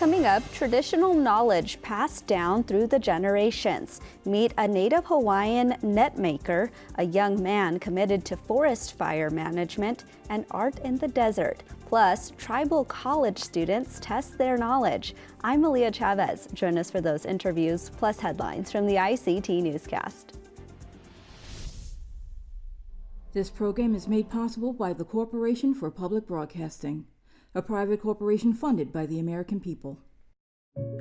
Coming up, traditional knowledge passed down through the generations. Meet a Native Hawaiian net maker, a young man committed to forest fire management, and art in the desert. Plus, tribal college students test their knowledge. I'm Malia Chavez. Join us for those interviews, plus headlines from the ICT Newscast. This program is made possible by the Corporation for Public Broadcasting, a private corporation funded by the American people.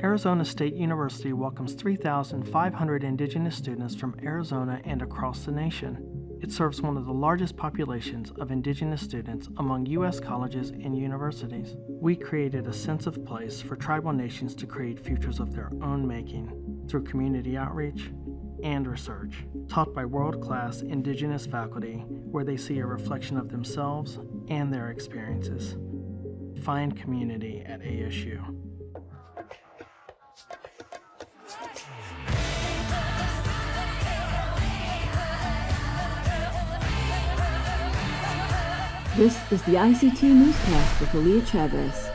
Arizona State University welcomes 3,500 indigenous students from Arizona and across the nation. It serves one of the largest populations of indigenous students among U.S. colleges and universities. We created a sense of place for tribal nations to create futures of their own making through community outreach and research, taught by world-class indigenous faculty where they see a reflection of themselves and their experiences. Find community at ASU. This is the ICT Newscast with Malia Chavez.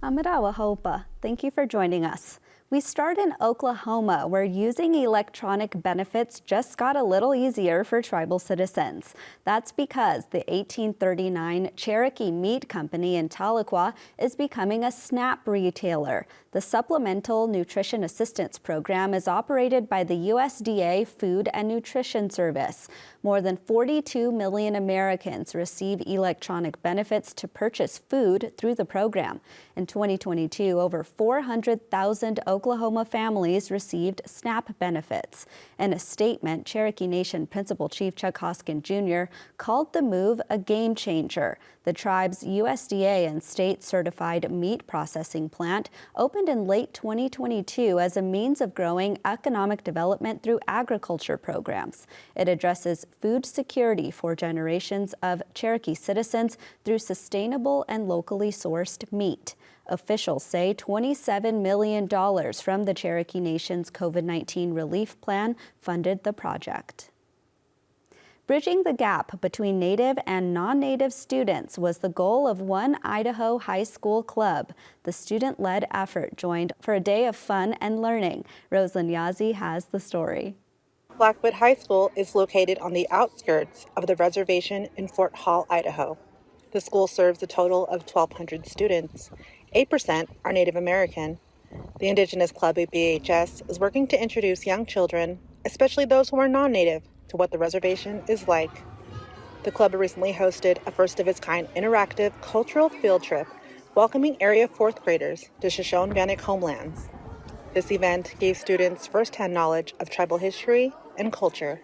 Amirawa Hopa, thank you for joining us. We start in Oklahoma, where using electronic benefits just got a little easier for tribal citizens. That's because the 1839 Cherokee Meat Company in Tahlequah is becoming a SNAP retailer. The Supplemental Nutrition Assistance Program is operated by the USDA Food and Nutrition Service. More than 42 million Americans receive electronic benefits to purchase food through the program. In 2022, over 400,000 Oklahoma families received SNAP benefits. In a statement, Cherokee Nation Principal Chief Chuck Hoskin Jr. called the move a game changer. The tribe's USDA and state-certified meat processing plant opened in late 2022 as a means of growing economic development through agriculture programs. It addresses food security for generations of Cherokee citizens through sustainable and locally sourced meat. Officials say $27 million from the Cherokee Nation's COVID-19 relief plan funded the project. Bridging the gap between Native and non-Native students was the goal of one Idaho high school club. The student-led effort joined for a day of fun and learning. Rosalind Yazzie has the story. Blackwood High School is located on the outskirts of the reservation in Fort Hall, Idaho. The school serves a total of 1,200 students. 8% are Native American. The Indigenous Club at BHS is working to introduce young children, especially those who are non-Native, to what the reservation is like. The club recently hosted a first-of-its-kind interactive cultural field trip welcoming area 4th graders to Shoshone-Bannock homelands. This event gave students first-hand knowledge of tribal history and culture.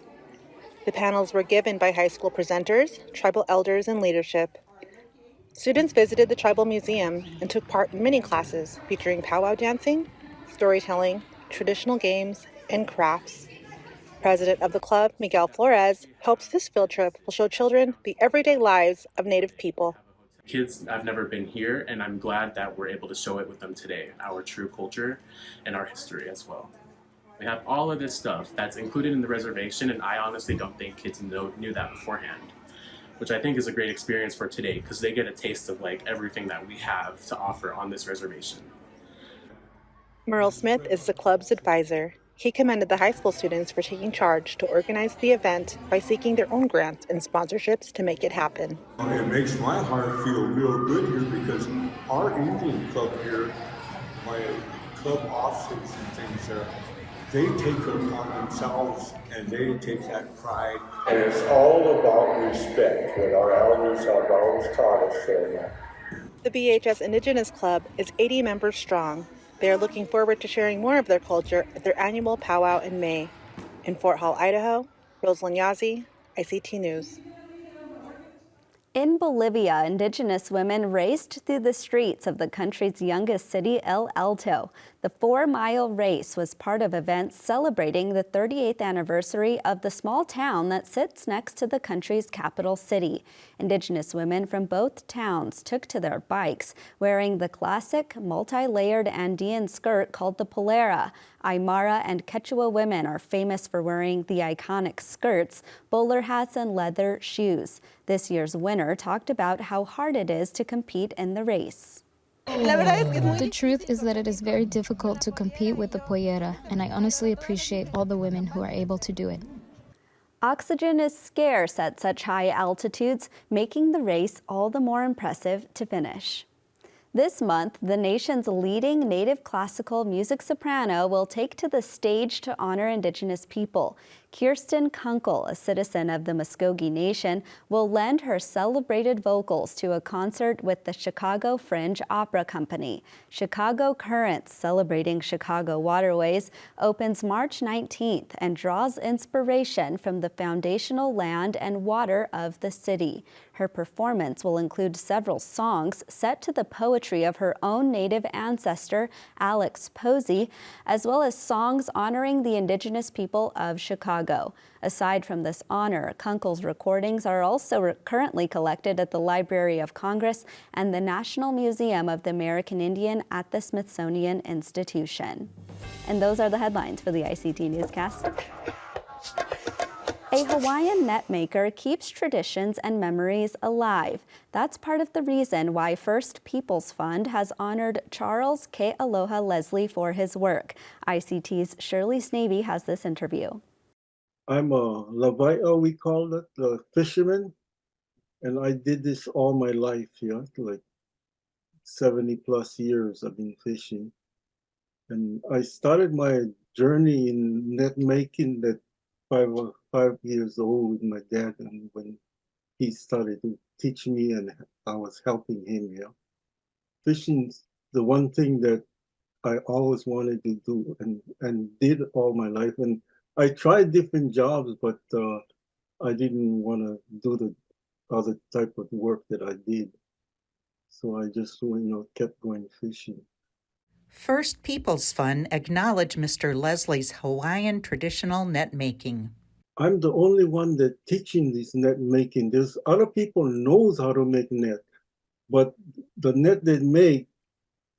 The panels were given by high school presenters, tribal elders, and leadership. Students visited the Tribal Museum and took part in many classes featuring powwow dancing, storytelling, traditional games, and crafts. President of the club, Miguel Flores, hopes this field trip will show children the everyday lives of Native people. Kids have never been here, and I'm glad that we're able to show it with them today, our true culture and our history as well. We have all of this stuff that's included in the reservation, and I honestly don't think kids knew that beforehand, which I think is a great experience for today because they get a taste of like everything that we have to offer on this reservation. Merle Smith is the club's advisor. He commended the high school students for taking charge to organize the event by seeking their own grants and sponsorships to make it happen. It makes my heart feel real good here because our Indian club here, my club officers and things, they take it upon themselves and they take that pride. And it's all about respect, what our elders have always taught us. The BHS Indigenous Club is 80 members strong. They are looking forward to sharing more of their culture at their annual powwow in May. In Fort Hall, Idaho, Rosalind Yazzie, ICT News. In Bolivia, indigenous women raced through the streets of the country's youngest city, El Alto. The 4-mile race was part of events celebrating the 38th anniversary of the small town that sits next to the country's capital city. Indigenous women from both towns took to their bikes, wearing the classic multi-layered Andean skirt called the polera, Aymara and Quechua women are famous for wearing the iconic skirts, bowler hats, and leather shoes. This year's winner talked about how hard it is to compete in the race. The truth is that it is very difficult to compete with the pollera, and I honestly appreciate all the women who are able to do it. Oxygen is scarce at such high altitudes, making the race all the more impressive to finish. This month, the nation's leading native classical music soprano will take to the stage to honor Indigenous people. Kirsten Kunkel, a citizen of the Muskogee Nation, will lend her celebrated vocals to a concert with the Chicago Fringe Opera Company. Chicago Currents, celebrating Chicago waterways, opens March 19th and draws inspiration from the foundational land and water of the city. Her performance will include several songs set to the poetry of her own Native ancestor, Alex Posey, as well as songs honoring the Indigenous people of Chicago. Aside from this honor, Kunkel's recordings are also currently collected at the Library of Congress and the National Museum of the American Indian at the Smithsonian Institution. And those are the headlines for the ICT Newscast. A Hawaiian net maker keeps traditions and memories alive. That's part of the reason why First Peoples Fund has honored Charles Kealoha Leslie for his work. ICT's Shirley Sneve has this interview. I'm a Lavaia, we call it, the fisherman, and I did this all my life, like 70 plus years I've been fishing. And I started my journey in net making at 5 years old with my dad, and when he started to teach me and I was helping him. Fishing's the one thing that I always wanted to do and did all my life. And I tried different jobs, but I didn't want to do the other type of work that I did. So I just, kept going fishing. First Peoples Fund acknowledged Mr. Leslie's Hawaiian traditional net making. I'm the only one that teaching this net making. There's other people knows how to make net, but the net they make,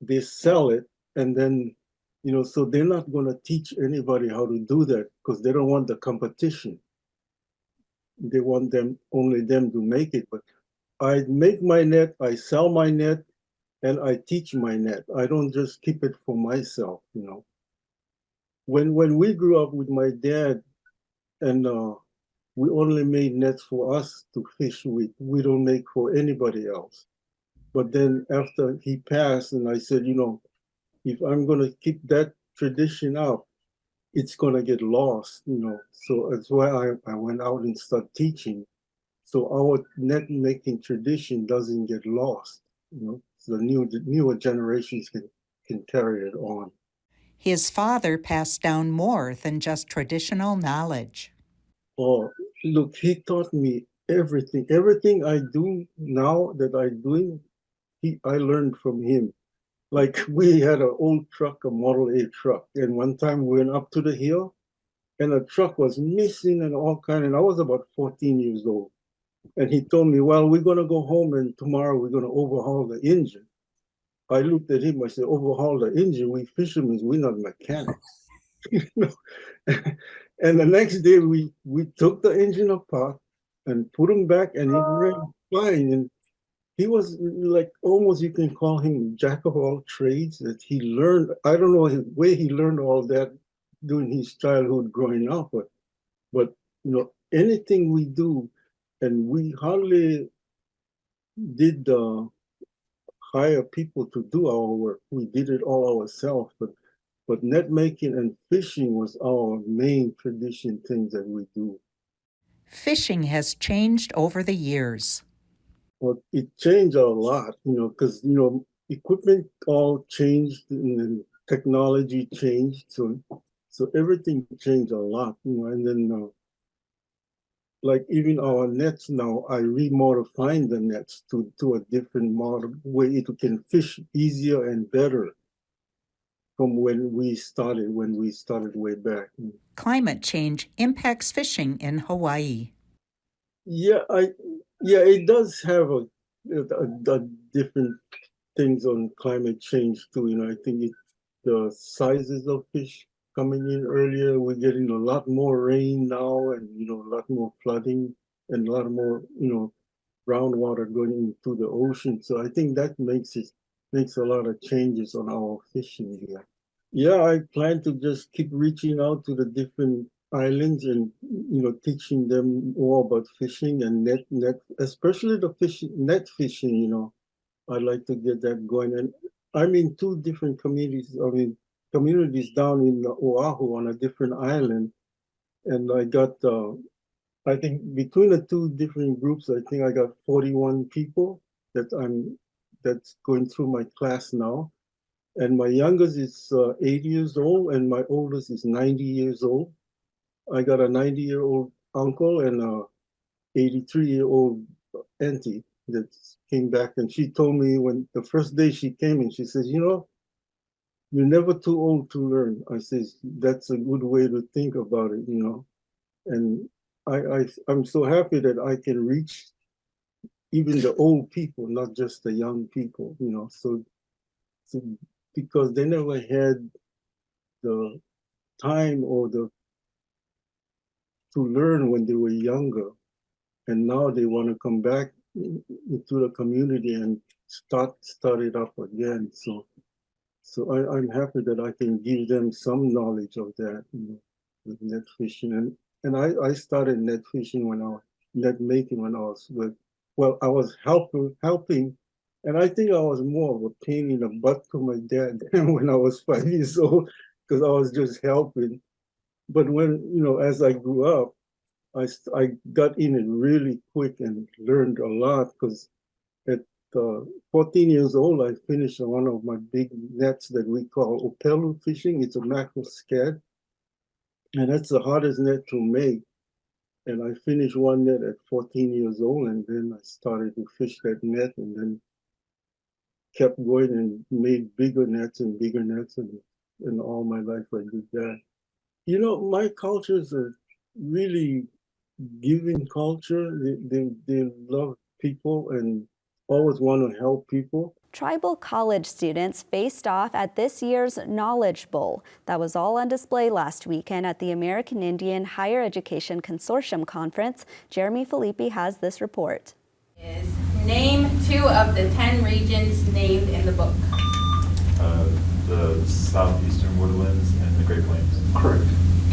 they sell it, and then so they're not going to teach anybody how to do that because they don't want the competition. They want only them to make it. But I make my net, I sell my net, and I teach my net. I don't just keep it for myself, When we grew up with my dad, and we only made nets for us to fish with. We don't make for anybody else. But then after he passed, and I said, if I'm going to keep that tradition up, it's going to get lost, So that's why I went out and started teaching. So our net making tradition doesn't get lost, So the newer generations can carry it on. His father passed down more than just traditional knowledge. Oh, look, he taught me everything. Everything I do now that I'm doing, I learned from him. Like we had an old truck, a Model A truck, and one time we went up to the hill, and the truck was missing and all kind. And I was about 14 years old, and he told me, "Well, we're gonna go home, and tomorrow we're gonna overhaul the engine." I looked at him. I said, "Overhaul the engine? We fishermen, we're not mechanics." And the next day, we took the engine apart and put him back, and it ran fine. And he was like almost, you can call him jack of all trades. That he learned. I don't know the way he learned all that during his childhood growing up, but anything we do, and we hardly did hire people to do our work. We did it all ourselves, but net making and fishing was our main tradition things that we do. Fishing has changed over the years. Well, it changed a lot, because, equipment all changed and technology changed. So everything changed a lot, and then like even our nets now, I remodifying the nets to a different model way it can fish easier and better from when we started way back. Climate change impacts fishing in Hawaii. Yeah, it does have a different things on climate change too. I think the sizes of fish coming in earlier. We're getting a lot more rain now, and a lot more flooding, and a lot more groundwater going into the ocean. So I think that makes a lot of changes on our fishing here. Yeah, I plan to just keep reaching out to the different islands and teaching them more about fishing and net, especially the net fishing. I'd like to get that going. And I'm in two different communities. I mean, communities down in Oahu on a different island, and I got I think between the two different groups, I think I got 41 people that's going through my class now. And my youngest is 80 years old, and my oldest is 90 years old. I got a 90-year-old uncle and a 83-year-old auntie that came back, and she told me when the first day she came in, she says, you're never too old to learn. I says, that's a good way to think about it, And I'm so happy that I can reach even the old people, not just the young people, so because they never had the time or to learn when they were younger, and now they want to come back into the community and start it up again. So I'm happy that I can give them some knowledge of that, with net fishing. And I started net fishing net making when I was I was helping, and I think I was more of a pain in the butt to my dad than when I was 5 years old, because I was just helping. But when, as I grew up, I got in it really quick and learned a lot, because at 14 years old, I finished one of my big nets that we call opelu fishing. It's a mackerel scad, and that's the hardest net to make. And I finished one net at 14 years old, and then I started to fish that net, and then kept going and made bigger nets, and all my life I did that. My culture is a really giving culture. They love people and always want to help people. Tribal college students faced off at this year's Knowledge Bowl. That was all on display last weekend at the American Indian Higher Education Consortium Conference. Jeremy Felipe has this report. Name 2 of the 10 regions named in the book. The southeastern woodlands and the Great Plains. Correct.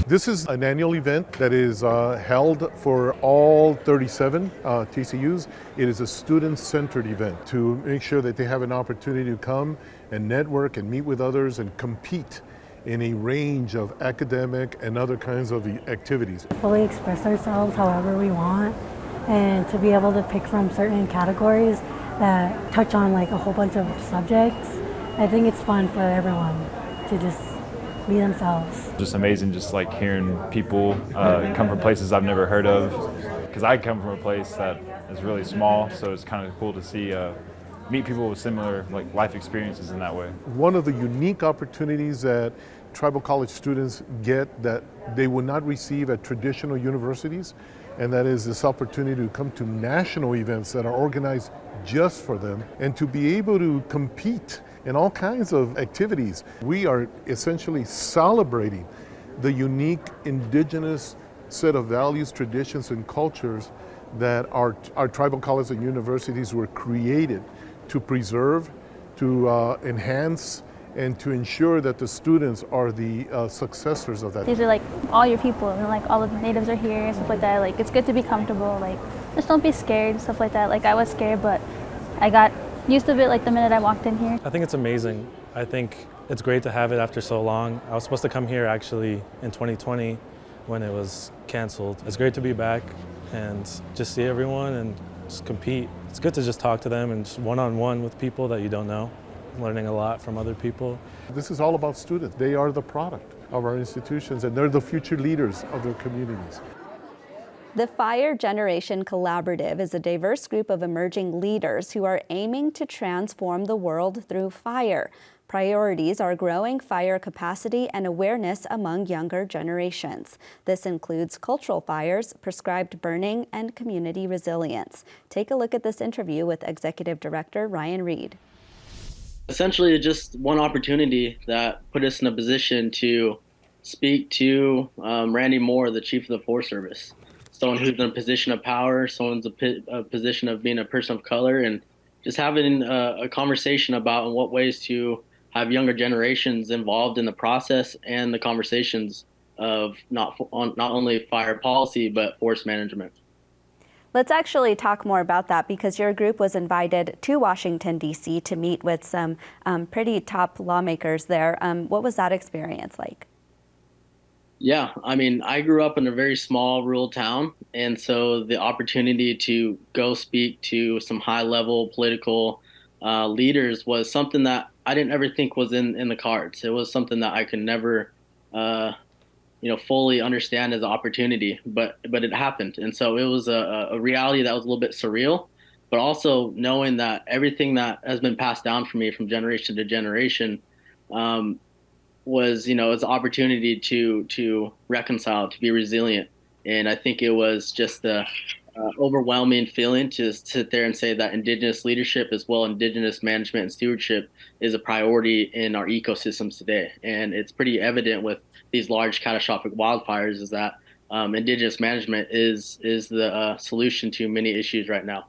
This is an annual event that is held for all 37 TCUs. It is a student-centered event to make sure that they have an opportunity to come and network and meet with others and compete in a range of academic and other kinds of activities. Fully express ourselves however we want, and to be able to pick from certain categories that touch on like a whole bunch of subjects. I think it's fun for everyone to just be themselves. Just amazing, just like hearing people come from places I've never heard of, because I come from a place that is really small, so it's kind of cool to see meet people with similar life experiences in that way. One of the unique opportunities that tribal college students get that they would not receive at traditional universities, and that is this opportunity to come to national events that are organized just for them and to be able to compete in all kinds of activities. We are essentially celebrating the unique indigenous set of values, traditions, and cultures that our tribal colleges and universities were created to preserve, to enhance, and to ensure that the students are the successors of that. These are like all your people, and like all of the natives are here and stuff like that. Like it's good to be comfortable. Like just don't be scared, stuff like that. Like I was scared, but I got used to it like the minute I walked in here. I think it's amazing. I think it's great to have it after so long. I was supposed to come here actually in 2020 when it was canceled. It's great to be back and just see everyone and just compete. It's good to just talk to them and just one-on-one with people that you don't know. Learning a lot from other people. This is all about students. They are the product of our institutions, and they're the future leaders of their communities. The Fire Generation Collaborative is a diverse group of emerging leaders who are aiming to transform the world through fire. Priorities are growing fire capacity and awareness among younger generations. This includes cultural fires, prescribed burning, and community resilience. Take a look at this interview with Executive Director Ryan Reed. Essentially, just one opportunity that put us in a position to speak to Randy Moore, the Chief of the Forest Service, someone who's in a position of power, someone's a position of being a person of color, and just having a conversation about in what ways to have younger generations involved in the process and the conversations of not only fire policy, but forest management. Let's actually talk more about that, because your group was invited to Washington, D.C. to meet with some pretty top lawmakers there. What was that experience like? Yeah, I mean, I grew up in a very small rural town, and so the opportunity to go speak to some high-level political leaders was something that I didn't ever think was in the cards. It was something that I could never fully understand as an opportunity, but it happened. And so it was a reality that was a little bit surreal, but also knowing that everything that has been passed down for me from generation to generation was, it's an opportunity to reconcile, to be resilient. And I think it was just the overwhelming feeling to sit there and say that Indigenous leadership, as well Indigenous management and stewardship, is a priority in our ecosystems today. And it's pretty evident with these large catastrophic wildfires is that Indigenous management is the solution to many issues right now.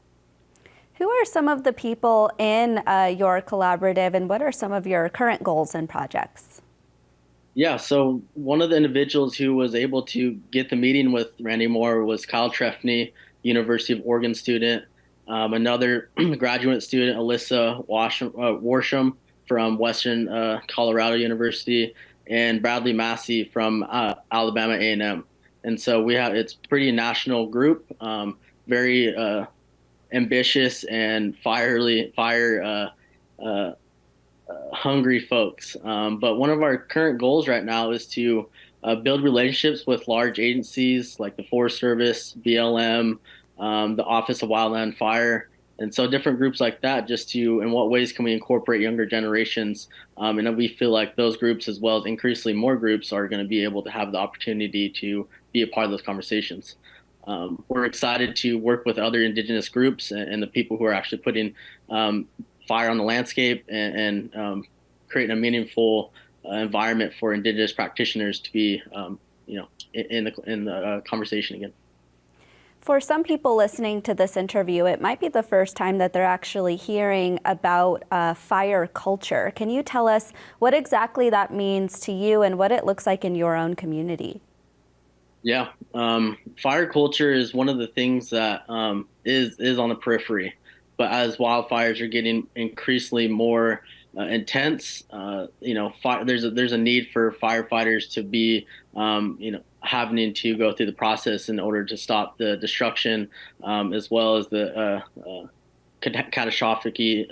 Who are some of the people in your collaborative, and what are some of your current goals and projects? Yeah, so one of the individuals who was able to get the meeting with Randy Moore was Kyle Trefney, University of Oregon student. Another graduate student, Alyssa Warsham from Western Colorado University, and Bradley Massey from Alabama A&M. And so it's pretty national group, very ambitious and hungry folks. But one of our current goals right now is to build relationships with large agencies like the Forest Service, BLM, the Office of Wildland Fire, and so different groups like that, just to, in what ways can we incorporate younger generations? And we feel like those groups, as well as increasingly more groups, are going to be able to have the opportunity to be a part of those conversations. We're excited to work with other Indigenous groups and the people who are actually putting fire on the landscape and creating a meaningful environment for Indigenous practitioners to be, in the conversation again. For some people listening to this interview, it might be the first time that they're actually hearing about fire culture. Can you tell us what exactly that means to you and what it looks like in your own community? Yeah, fire culture is one of the things that is on the periphery, but as wildfires are getting increasingly more intense, there's a need for firefighters to be, having to go through the process in order to stop the destruction, as well as the catastrophe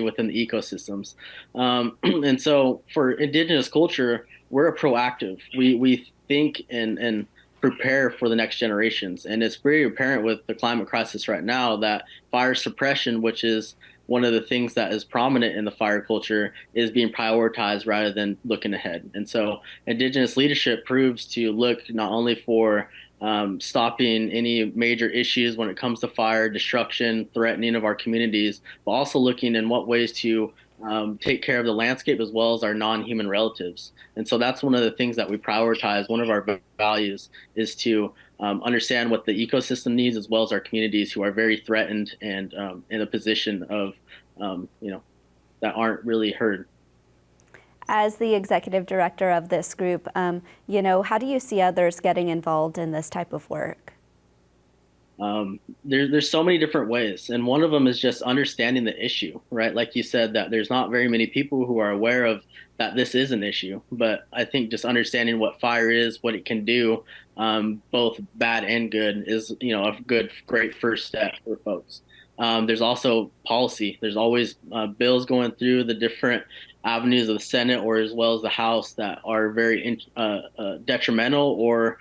within the ecosystems. And so for Indigenous culture, we're proactive. We think and prepare for the next generations. And it's very apparent with the climate crisis right now that fire suppression, which is one of the things that is prominent in the fire culture, is being prioritized rather than looking ahead. And so Indigenous leadership proves to look not only for stopping any major issues when it comes to fire, destruction, threatening of our communities, but also looking in what ways to take care of the landscape as well as our non-human relatives. And so that's one of the things that we prioritize. One of our values is to understand what the ecosystem needs, as well as our communities who are very threatened and in a position of, that aren't really heard. As the executive director of this group, how do you see others getting involved in this type of work? There's so many different ways, and one of them is just understanding the issue, right? Like you said, that there's not very many people who are aware of that this is an issue, but I think just understanding what fire is, what it can do, both bad and good, is a great first step for folks. There's also policy. There's always bills going through the different avenues of the Senate or as well as the House that are very detrimental or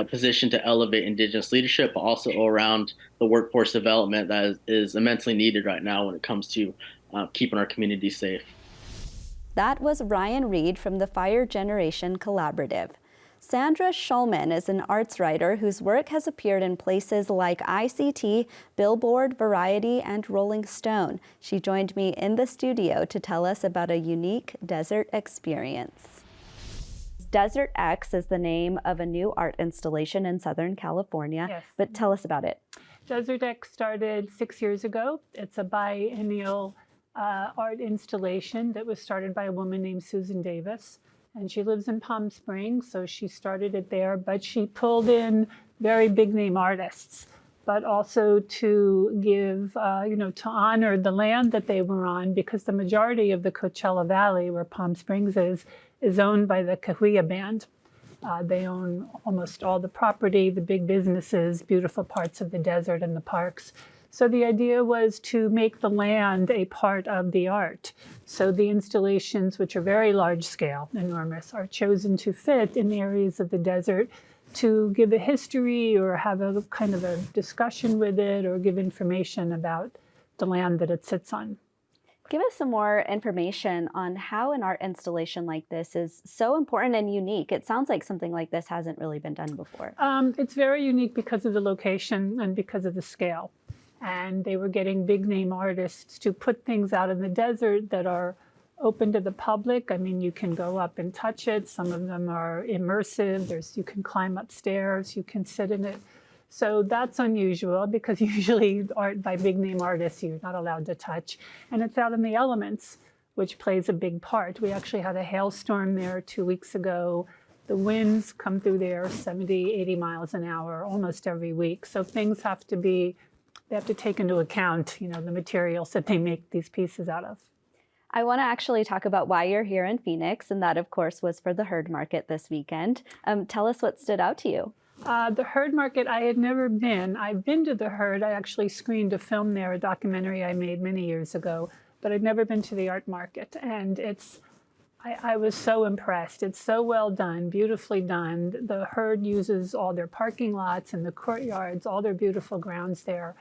position to elevate Indigenous leadership, but also around the workforce development that is immensely needed right now when it comes to keeping our community safe. That was Ryan Reed from the Fire Generation Collaborative. Sandra Schulman is an arts writer whose work has appeared in places like ICT, Billboard, Variety, and Rolling Stone. She joined me in the studio to tell us about a unique desert experience. Desert X is the name of a new art installation in Southern California. Yes. But tell us about it. Desert X started 6 years ago. It's a biennial art installation that was started by a woman named Susan Davis. And she lives in Palm Springs, so she started it there. But she pulled in very big name artists, but also to give, to honor the land that they were on, because the majority of the Coachella Valley, where Palm Springs is owned by the Cahuilla Band. They own almost all the property, the big businesses, beautiful parts of the desert and the parks. So the idea was to make the land a part of the art. So the installations, which are very large scale, enormous, are chosen to fit in areas of the desert to give a history or have a kind of a discussion with it or give information about the land that it sits on. Give us some more information on how an art installation like this is so important and unique. It sounds like something like this hasn't really been done before. It's very unique because of the location and because of the scale. And they were getting big name artists to put things out in the desert that are open to the public. I mean, you can go up and touch it. Some of them are immersive. You can climb upstairs, you can sit in it. So that's unusual because usually art by big name artists you're not allowed to touch. And it's out in the elements, which plays a big part. We actually had a hailstorm there 2 weeks ago. The winds come through there 70, 80 miles an hour almost every week. So things they have to take into account, the materials that they make these pieces out of. I want to actually talk about why you're here in Phoenix, and that, of course, was for the Herd Market this weekend. Tell us what stood out to you. The Herd Market, I had never been. I've been to the Herd. I actually screened a film there, a documentary I made many years ago, but I'd never been to the art market. And I was so impressed. It's so well done, beautifully done. The Herd uses all their parking lots and the courtyards, all their beautiful grounds there,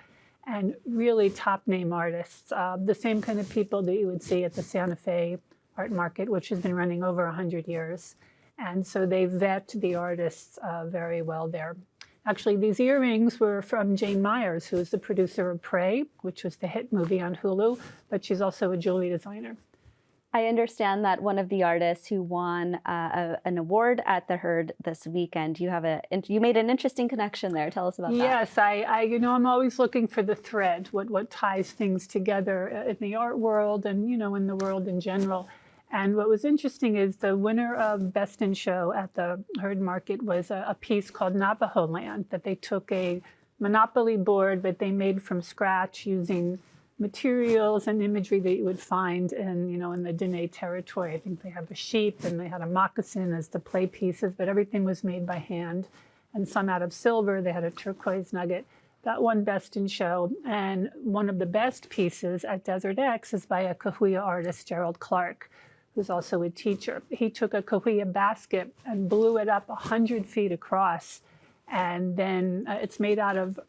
and really top name artists, the same kind of people that you would see at the Santa Fe Art Market, which has been running over 100 years. And so they vet the artists very well there. Actually, these earrings were from Jane Myers, who is the producer of Prey, which was the hit movie on Hulu, but she's also a jewelry designer. I understand that one of the artists who won an award at the Herd this weekend, you made an interesting connection there. Tell us about that. Yes, I'm always looking for the thread, what ties things together in the art world and, in the world in general. And what was interesting is the winner of Best in Show at the Herd Market was a piece called Navajo Land that they took a Monopoly board that they made from scratch using materials and imagery that you would find in the Dene territory. I think they have a sheep and they had a moccasin as the play pieces, but everything was made by hand, and some out of silver. They had a turquoise nugget. That won Best in Show. And one of the best pieces at Desert X is by a Cahuilla artist, Gerald Clark, who's also a teacher. He took a Cahuilla basket and blew it up 100 feet across. And then it's made out of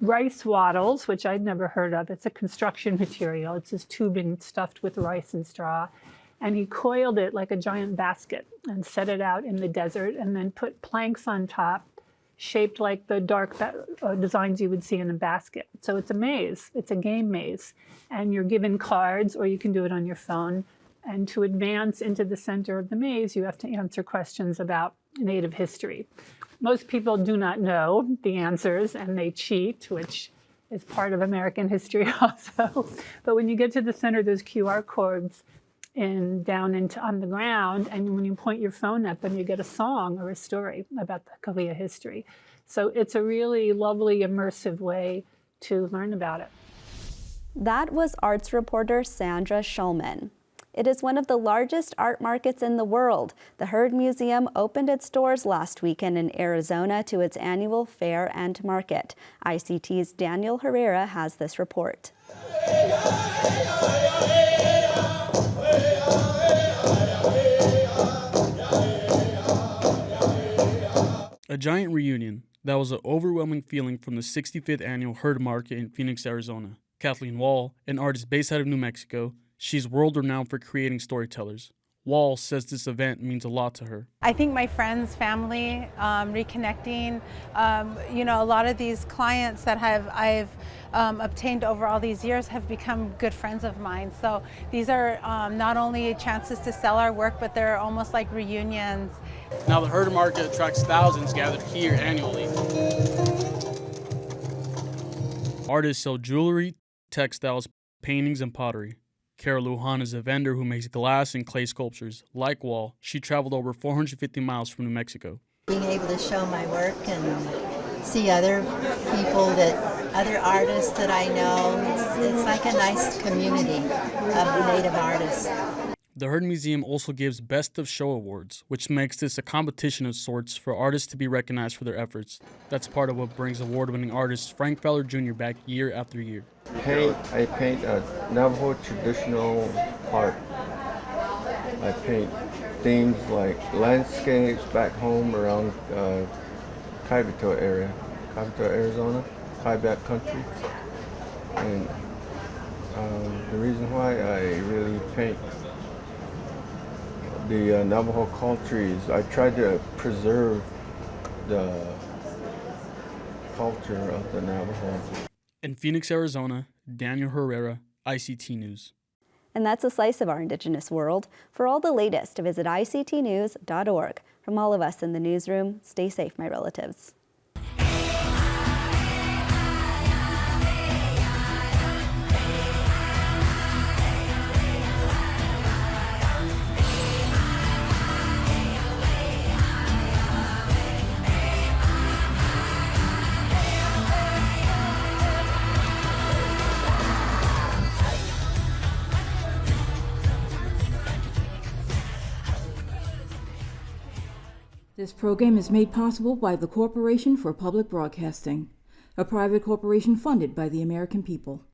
rice wattles, which I'd never heard of. It's a construction material. It's this tubing stuffed with rice and straw. And he coiled it like a giant basket and set it out in the desert and then put planks on top shaped like the dark designs you would see in a basket. So it's a maze. It's a game maze. And you're given cards, or you can do it on your phone. And to advance into the center of the maze, you have to answer questions about Native history. Most people do not know the answers, and they cheat, which is part of American history also. But when you get to the center, there's QR codes on the ground, and when you point your phone at them, you get a song or a story about the Cahuilla history. So it's a really lovely, immersive way to learn about it. That was arts reporter Sandra Schulman. It is one of the largest art markets in the world. The Herd Museum opened its doors last weekend in Arizona to its annual fair and market. ICT's Daniel Herrera has this report. A giant reunion. That was an overwhelming feeling from the 65th annual Herd Market in Phoenix, Arizona. Kathleen Wall, an artist based out of New Mexico, she's world-renowned for creating storytellers. Wall says this event means a lot to her. I think my friends, family, reconnecting, a lot of these clients that I've obtained over all these years have become good friends of mine. So these are not only chances to sell our work, but they're almost like reunions. Now the Herder Market attracts thousands gathered here annually. Artists sell jewelry, textiles, paintings, and pottery. Kara Lujan is a vendor who makes glass and clay sculptures. Like Wall, she traveled over 450 miles from New Mexico. Being able to show my work and see other people, other artists that I know, it's like a nice community of Native artists. The Heard Museum also gives Best of Show awards, which makes this a competition of sorts for artists to be recognized for their efforts. That's part of what brings award-winning artist Frank Fowler Jr. back year after year. I paint Navajo traditional art. I paint themes like landscapes back home around Kaibito area, Kaibito, Arizona, Kaibet country. And the reason why I really paint the Navajo culture is I try to preserve the culture of the Navajo. In Phoenix, Arizona, Daniel Herrera, ICT News. And that's a slice of our Indigenous world. For all the latest, visit ictnews.org. From all of us in the newsroom, stay safe, my relatives. This program is made possible by the Corporation for Public Broadcasting, a private corporation funded by the American people.